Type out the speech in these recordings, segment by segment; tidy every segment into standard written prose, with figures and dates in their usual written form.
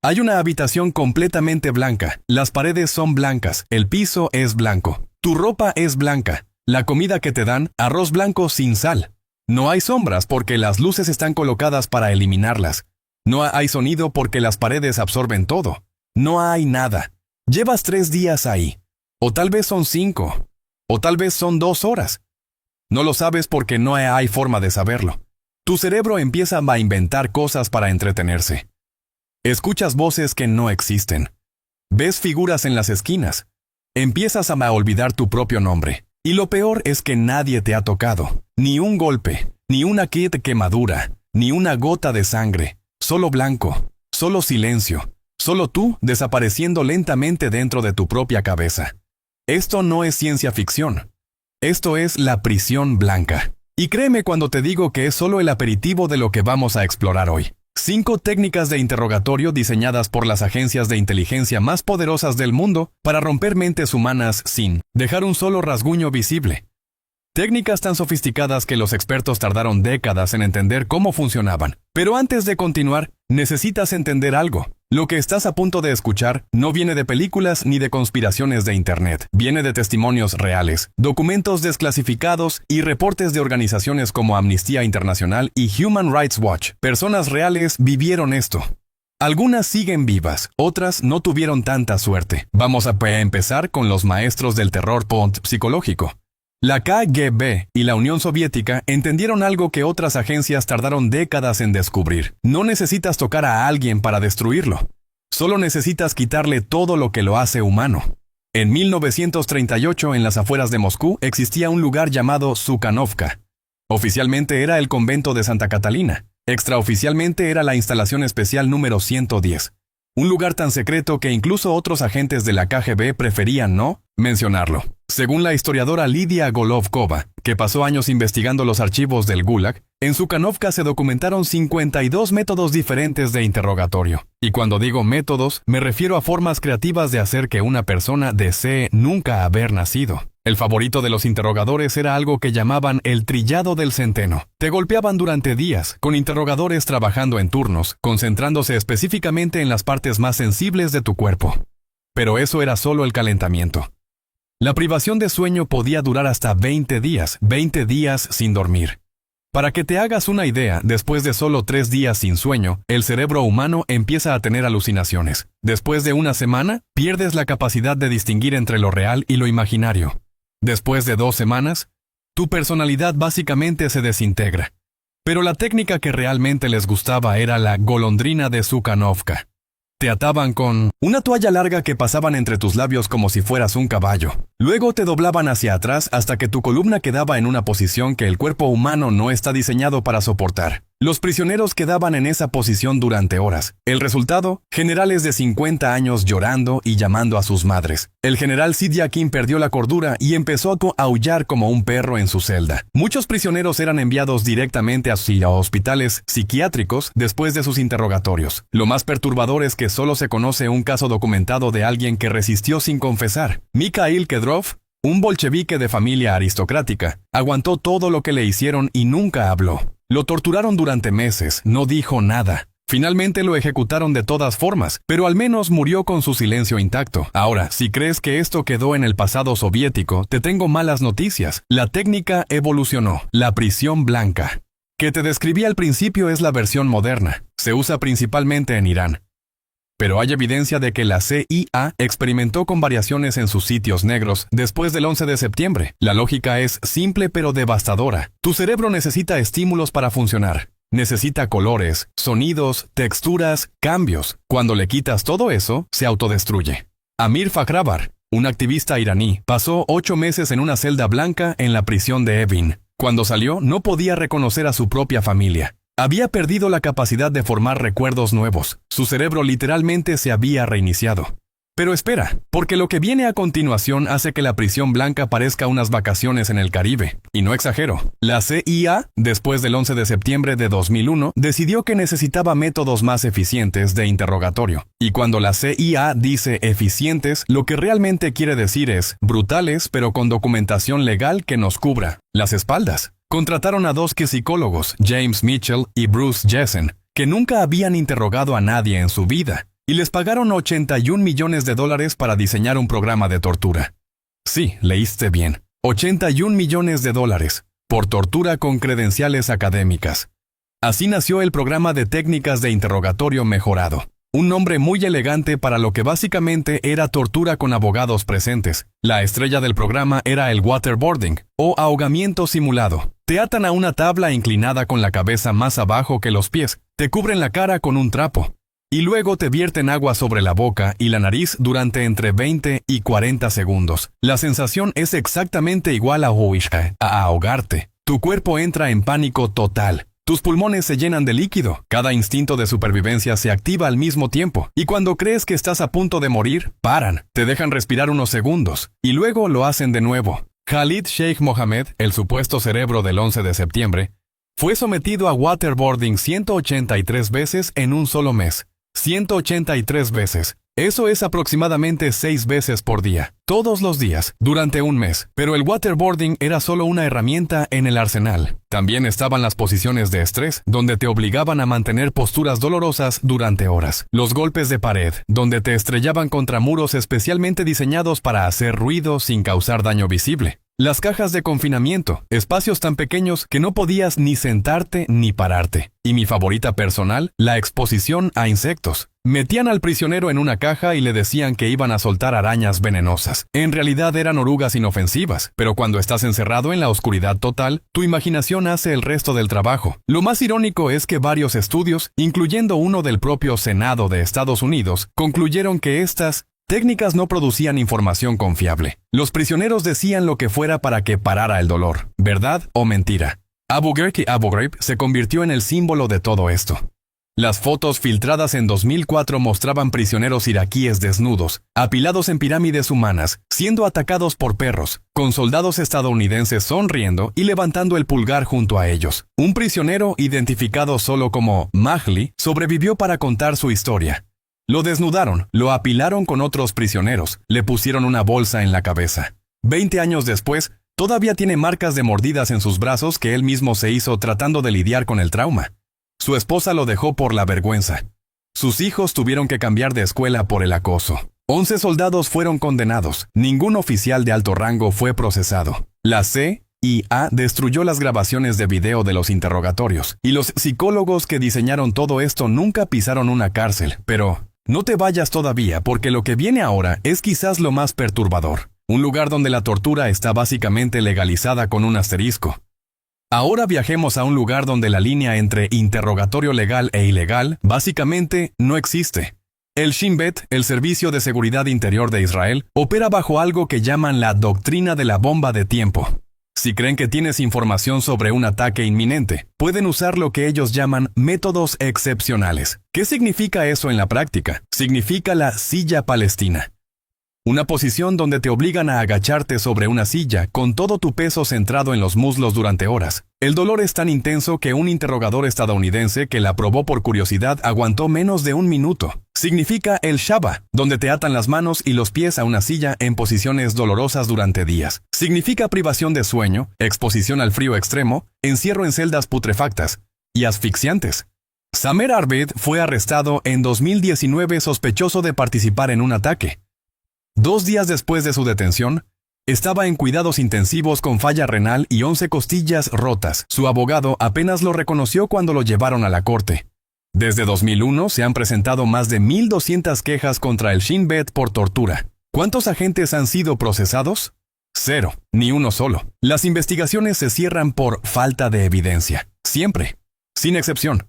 Hay una habitación completamente blanca, las paredes son blancas, el piso es blanco, tu ropa es blanca, la comida que te dan, arroz blanco sin sal. No hay sombras porque las luces están colocadas para eliminarlas. No hay sonido porque las paredes absorben todo. No hay nada. Llevas 3 días ahí. O tal vez son 5. O tal vez son 2 horas. No lo sabes porque no hay forma de saberlo. Tu cerebro empieza a inventar cosas para entretenerse. Escuchas voces que no existen. Ves figuras en las esquinas. Empiezas a olvidar tu propio nombre. Y lo peor es que nadie te ha tocado. Ni un golpe, ni una quemadura, ni una gota de sangre. Solo blanco, solo silencio. Solo tú desapareciendo lentamente dentro de tu propia cabeza. Esto no es ciencia ficción. Esto es la prisión blanca. Y créeme cuando te digo que es solo el aperitivo de lo que vamos a explorar hoy. 5 técnicas de interrogatorio diseñadas por las agencias de inteligencia más poderosas del mundo para romper mentes humanas sin dejar un solo rasguño visible. Técnicas tan sofisticadas que los expertos tardaron décadas en entender cómo funcionaban. Pero antes de continuar, necesitas entender algo. Lo que estás a punto de escuchar no viene de películas ni de conspiraciones de Internet. Viene de testimonios reales, documentos desclasificados y reportes de organizaciones como Amnistía Internacional y Human Rights Watch. Personas reales vivieron esto. Algunas siguen vivas, otras no tuvieron tanta suerte. Vamos a empezar con los maestros del terror psicológico. La KGB y la Unión Soviética entendieron algo que otras agencias tardaron décadas en descubrir. No necesitas tocar a alguien para destruirlo. Solo necesitas quitarle todo lo que lo hace humano. En 1938, en las afueras de Moscú, existía un lugar llamado Sukhanovka. Oficialmente era el convento de Santa Catalina. Extraoficialmente era la instalación especial número 110. Un lugar tan secreto que incluso otros agentes de la KGB preferían no mencionarlo. Según la historiadora Lidia Golovkova, que pasó años investigando los archivos del Gulag, en Sukhanovka se documentaron 52 métodos diferentes de interrogatorio. Y cuando digo métodos, me refiero a formas creativas de hacer que una persona desee nunca haber nacido. El favorito de los interrogadores era algo que llamaban el trillado del centeno. Te golpeaban durante días, con interrogadores trabajando en turnos, concentrándose específicamente en las partes más sensibles de tu cuerpo. Pero eso era solo el calentamiento. La privación de sueño podía durar hasta 20 días sin dormir. Para que te hagas una idea, después de solo 3 días sin sueño, el cerebro humano empieza a tener alucinaciones. Después de una semana, pierdes la capacidad de distinguir entre lo real y lo imaginario. Después de 2 semanas, tu personalidad básicamente se desintegra. Pero la técnica que realmente les gustaba era la golondrina de Sukhanovka. Te ataban con una toalla larga que pasaban entre tus labios como si fueras un caballo. Luego te doblaban hacia atrás hasta que tu columna quedaba en una posición que el cuerpo humano no está diseñado para soportar. Los prisioneros quedaban en esa posición durante horas. El resultado, generales de 50 años llorando y llamando a sus madres. El general Sidyakin perdió la cordura y empezó a aullar como un perro en su celda. Muchos prisioneros eran enviados directamente a hospitales psiquiátricos después de sus interrogatorios. Lo más perturbador es que solo se conoce un caso documentado de alguien que resistió sin confesar. Mikhail Kedrov, un bolchevique de familia aristocrática, aguantó todo lo que le hicieron y nunca habló. Lo torturaron durante meses, no dijo nada. Finalmente lo ejecutaron de todas formas, pero al menos murió con su silencio intacto. Ahora, si crees que esto quedó en el pasado soviético, te tengo malas noticias. La técnica evolucionó. La prisión blanca, que te describí al principio, es la versión moderna. Se usa principalmente en Irán. Pero hay evidencia de que la CIA experimentó con variaciones en sus sitios negros después del 11 de septiembre. La lógica es simple pero devastadora. Tu cerebro necesita estímulos para funcionar. Necesita colores, sonidos, texturas, cambios. Cuando le quitas todo eso, se autodestruye. Amir Fakhravar, un activista iraní, pasó 8 meses en una celda blanca en la prisión de Evin. Cuando salió, no podía reconocer a su propia familia. Había perdido la capacidad de formar recuerdos nuevos. Su cerebro literalmente se había reiniciado. Pero espera, porque lo que viene a continuación hace que la prisión blanca parezca unas vacaciones en el Caribe. Y no exagero. La CIA, después del 11 de septiembre de 2001, decidió que necesitaba métodos más eficientes de interrogatorio. Y cuando la CIA dice eficientes, lo que realmente quiere decir es brutales, pero con documentación legal que nos cubra las espaldas. Contrataron a 2 psicólogos, James Mitchell y Bruce Jessen, que nunca habían interrogado a nadie en su vida. Y les pagaron 81 millones de dólares para diseñar un programa de tortura. Sí, leíste bien. 81 millones de dólares por tortura con credenciales académicas. Así nació el programa de técnicas de interrogatorio mejorado. Un nombre muy elegante para lo que básicamente era tortura con abogados presentes. La estrella del programa era el waterboarding, o ahogamiento simulado. Te atan a una tabla inclinada con la cabeza más abajo que los pies, te cubren la cara con un trapo, y luego te vierten agua sobre la boca y la nariz durante entre 20 y 40 segundos. La sensación es exactamente igual a ahogarte. Tu cuerpo entra en pánico total. Tus pulmones se llenan de líquido, cada instinto de supervivencia se activa al mismo tiempo, y cuando crees que estás a punto de morir, paran, te dejan respirar unos segundos, y luego lo hacen de nuevo. Khalid Sheikh Mohammed, el supuesto cerebro del 11 de septiembre, fue sometido a waterboarding 183 veces en un solo mes. 183 veces. Eso es aproximadamente 6 veces por día, todos los días, durante un mes. Pero el waterboarding era solo una herramienta en el arsenal. También estaban las posiciones de estrés, donde te obligaban a mantener posturas dolorosas durante horas. Los golpes de pared, donde te estrellaban contra muros especialmente diseñados para hacer ruido sin causar daño visible. Las cajas de confinamiento, espacios tan pequeños que no podías ni sentarte ni pararte. Y mi favorita personal, la exposición a insectos. Metían al prisionero en una caja y le decían que iban a soltar arañas venenosas. En realidad eran orugas inofensivas, pero cuando estás encerrado en la oscuridad total, tu imaginación hace el resto del trabajo. Lo más irónico es que varios estudios, incluyendo uno del propio Senado de Estados Unidos, concluyeron que estas técnicas no producían información confiable. Los prisioneros decían lo que fuera para que parara el dolor, ¿verdad o mentira? Abu Ghraib se convirtió en el símbolo de todo esto. Las fotos filtradas en 2004 mostraban prisioneros iraquíes desnudos, apilados en pirámides humanas, siendo atacados por perros, con soldados estadounidenses sonriendo y levantando el pulgar junto a ellos. Un prisionero, identificado solo como Mahli, sobrevivió para contar su historia. Lo desnudaron, lo apilaron con otros prisioneros, le pusieron una bolsa en la cabeza. 20 años después, todavía tiene marcas de mordidas en sus brazos que él mismo se hizo tratando de lidiar con el trauma. Su esposa lo dejó por la vergüenza. Sus hijos tuvieron que cambiar de escuela por el acoso. 11 soldados fueron condenados. Ningún oficial de alto rango fue procesado. La CIA destruyó las grabaciones de video de los interrogatorios. Y los psicólogos que diseñaron todo esto nunca pisaron una cárcel. Pero no te vayas todavía, porque lo que viene ahora es quizás lo más perturbador. Un lugar donde la tortura está básicamente legalizada con un asterisco. Ahora viajemos a un lugar donde la línea entre interrogatorio legal e ilegal básicamente no existe. El Shin Bet, el Servicio de Seguridad Interior de Israel, opera bajo algo que llaman la doctrina de la bomba de tiempo. Si creen que tienes información sobre un ataque inminente, pueden usar lo que ellos llaman métodos excepcionales. ¿Qué significa eso en la práctica? Significa la silla palestina. Una posición donde te obligan a agacharte sobre una silla con todo tu peso centrado en los muslos durante horas. El dolor es tan intenso que un interrogador estadounidense que la probó por curiosidad aguantó menos de un minuto. Significa el Shaba, donde te atan las manos y los pies a una silla en posiciones dolorosas durante días. Significa privación de sueño, exposición al frío extremo, encierro en celdas putrefactas y asfixiantes. Samer Arvid fue arrestado en 2019 sospechoso de participar en un ataque. 2 días después de su detención, estaba en cuidados intensivos con falla renal y 11 costillas rotas. Su abogado apenas lo reconoció cuando lo llevaron a la corte. Desde 2001 se han presentado más de 1,200 quejas contra el Shin Bet por tortura. ¿Cuántos agentes han sido procesados? 0, ni uno solo. Las investigaciones se cierran por falta de evidencia. Siempre. Sin excepción.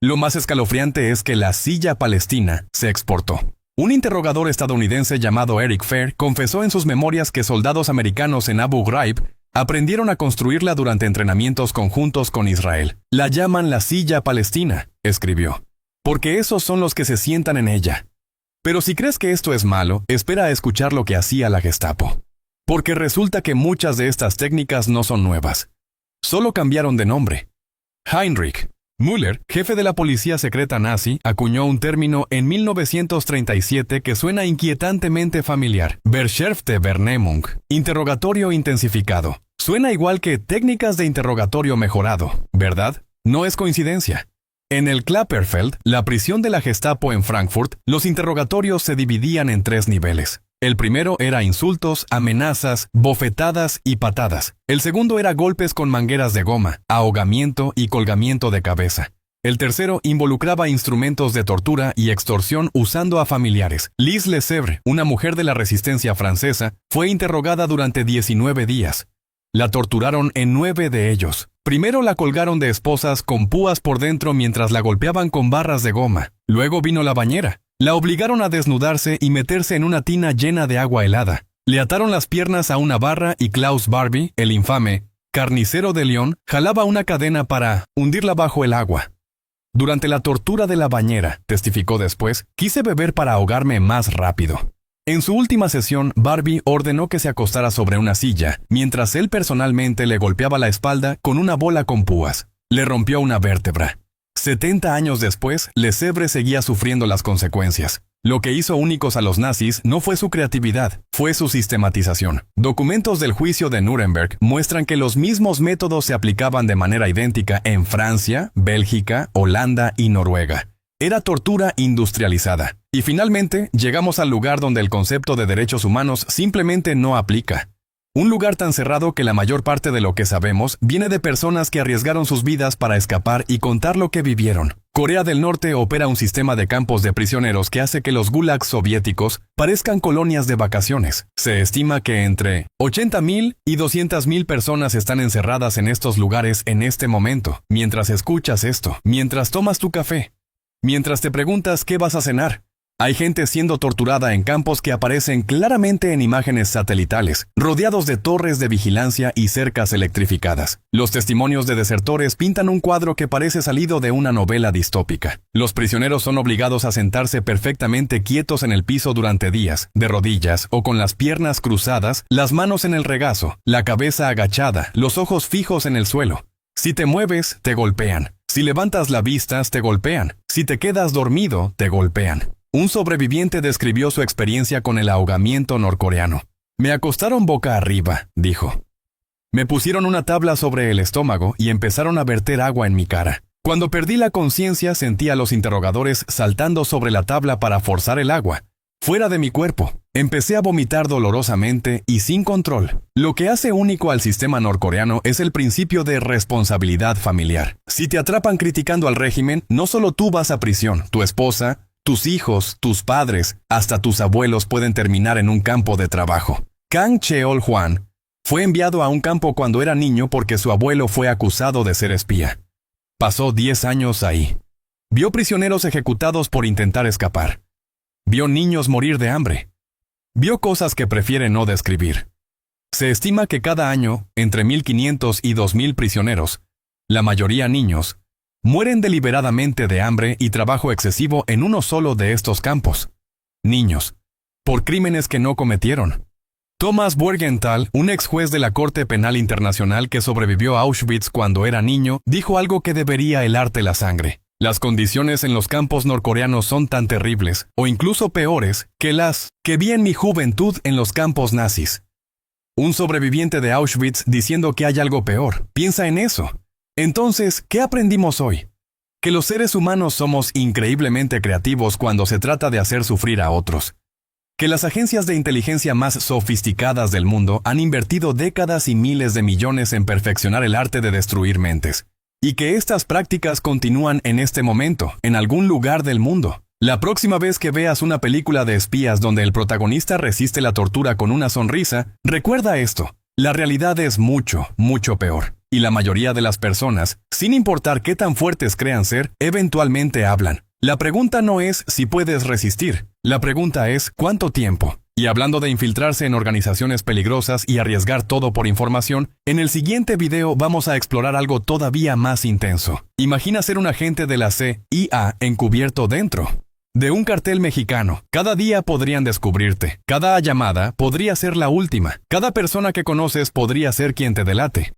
Lo más escalofriante es que la silla palestina se exportó. Un interrogador estadounidense llamado Eric Fair confesó en sus memorias que soldados americanos en Abu Ghraib aprendieron a construirla durante entrenamientos conjuntos con Israel. La llaman la silla palestina, escribió, porque esos son los que se sientan en ella. Pero si crees que esto es malo, espera a escuchar lo que hacía la Gestapo. Porque resulta que muchas de estas técnicas no son nuevas. Solo cambiaron de nombre. Heinrich Müller, jefe de la policía secreta nazi, acuñó un término en 1937 que suena inquietantemente familiar. Verschärfte Vernehmung, interrogatorio intensificado. Suena igual que técnicas de interrogatorio mejorado, ¿verdad? No es coincidencia. En el Klapperfeld, la prisión de la Gestapo en Frankfurt, los interrogatorios se dividían en 3 niveles. El primero era insultos, amenazas, bofetadas y patadas. El segundo era golpes con mangueras de goma, ahogamiento y colgamiento de cabeza. El tercero involucraba instrumentos de tortura y extorsión usando a familiares. Lise Lesèvre, una mujer de la resistencia francesa, fue interrogada durante 19 días. La torturaron en 9 de ellos. Primero la colgaron de esposas con púas por dentro mientras la golpeaban con barras de goma. Luego vino la bañera. La obligaron a desnudarse y meterse en una tina llena de agua helada. Le ataron las piernas a una barra y Klaus Barbie, el infame carnicero de Lyon, jalaba una cadena para hundirla bajo el agua. Durante la tortura de la bañera, testificó después, quise beber para ahogarme más rápido. En su última sesión, Barbie ordenó que se acostara sobre una silla, mientras él personalmente le golpeaba la espalda con una bola con púas. Le rompió una vértebra. 70 años después, Lesèvre seguía sufriendo las consecuencias. Lo que hizo únicos a los nazis no fue su creatividad, fue su sistematización. Documentos del juicio de Nuremberg muestran que los mismos métodos se aplicaban de manera idéntica en Francia, Bélgica, Holanda y Noruega. Era tortura industrializada. Y finalmente, llegamos al lugar donde el concepto de derechos humanos simplemente no aplica. Un lugar tan cerrado que la mayor parte de lo que sabemos viene de personas que arriesgaron sus vidas para escapar y contar lo que vivieron. Corea del Norte opera un sistema de campos de prisioneros que hace que los gulags soviéticos parezcan colonias de vacaciones. Se estima que entre 80.000 y 200.000 personas están encerradas en estos lugares en este momento. Mientras escuchas esto, mientras tomas tu café, mientras te preguntas qué vas a cenar, hay gente siendo torturada en campos que aparecen claramente en imágenes satelitales, rodeados de torres de vigilancia y cercas electrificadas. Los testimonios de desertores pintan un cuadro que parece salido de una novela distópica. Los prisioneros son obligados a sentarse perfectamente quietos en el piso durante días, de rodillas o con las piernas cruzadas, las manos en el regazo, la cabeza agachada, los ojos fijos en el suelo. Si te mueves, te golpean. Si levantas la vista, te golpean. Si te quedas dormido, te golpean. Un sobreviviente describió su experiencia con el ahogamiento norcoreano. Me acostaron boca arriba, dijo. Me pusieron una tabla sobre el estómago y empezaron a verter agua en mi cara. Cuando perdí la conciencia, sentí a los interrogadores saltando sobre la tabla para forzar el agua. Fuera de mi cuerpo. Empecé a vomitar dolorosamente y sin control. Lo que hace único al sistema norcoreano es el principio de responsabilidad familiar. Si te atrapan criticando al régimen, no solo tú vas a prisión, tu esposa, tus hijos, tus padres, hasta tus abuelos pueden terminar en un campo de trabajo. Kang Cheol-hwan fue enviado a un campo cuando era niño porque su abuelo fue acusado de ser espía. Pasó 10 años ahí. Vio prisioneros ejecutados por intentar escapar. Vio niños morir de hambre. Vio cosas que prefiere no describir. Se estima que cada año, entre 1.500 y 2.000 prisioneros, la mayoría niños, mueren deliberadamente de hambre y trabajo excesivo en uno solo de estos campos. Niños. Por crímenes que no cometieron. Thomas Borgenthal, un ex juez de la Corte Penal Internacional que sobrevivió a Auschwitz cuando era niño, dijo algo que debería helarte la sangre. Las condiciones en los campos norcoreanos son tan terribles, o incluso peores, que las que vi en mi juventud en los campos nazis. Un sobreviviente de Auschwitz diciendo que hay algo peor. Piensa en eso. Entonces, ¿qué aprendimos hoy? Que los seres humanos somos increíblemente creativos cuando se trata de hacer sufrir a otros. Que las agencias de inteligencia más sofisticadas del mundo han invertido décadas y miles de millones en perfeccionar el arte de destruir mentes. Y que estas prácticas continúan en este momento, en algún lugar del mundo. La próxima vez que veas una película de espías donde el protagonista resiste la tortura con una sonrisa, recuerda esto. La realidad es mucho, mucho peor. Y la mayoría de las personas, sin importar qué tan fuertes crean ser, eventualmente hablan. La pregunta no es si puedes resistir. La pregunta es ¿cuánto tiempo? Y hablando de infiltrarse en organizaciones peligrosas y arriesgar todo por información, en el siguiente video vamos a explorar algo todavía más intenso. Imagina ser un agente de la CIA encubierto dentro de un cartel mexicano. Cada día podrían descubrirte. Cada llamada podría ser la última. Cada persona que conoces podría ser quien te delate.